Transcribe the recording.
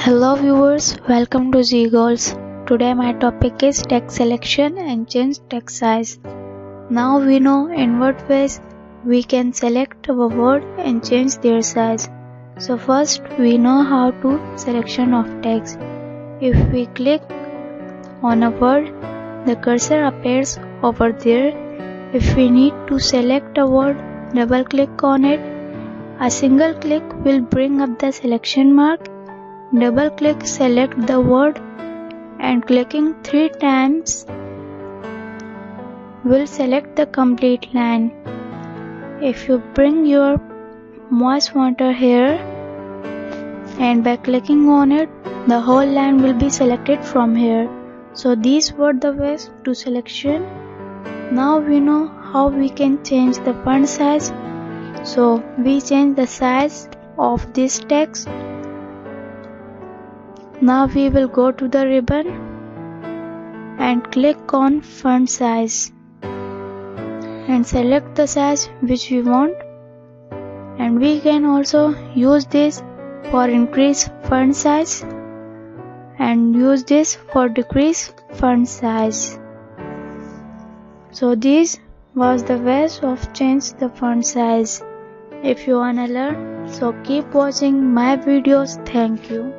Hello viewers, welcome to Zeegoals. Today my topic is text selection and change text size. Now we know in what ways we can select a word and change their size. So first we know how to selection of text. If we click on a word, the cursor appears over there. If we need to select a word, double click on it. A single click will bring up the selection mark. Double click select the word and clicking 3 times will select the complete line. If you bring your mouse pointer here and by clicking on it, the whole line will be selected from here. So these were the ways to selection. Now we know how we can change the font size. So we change the size of this text. Now we will go to the ribbon and click on font size and select the size which we want, and we can also use this for increase font size and use this for decrease font size. So this was the ways of change the font size. If you wanna learn, so keep watching my videos. Thank you.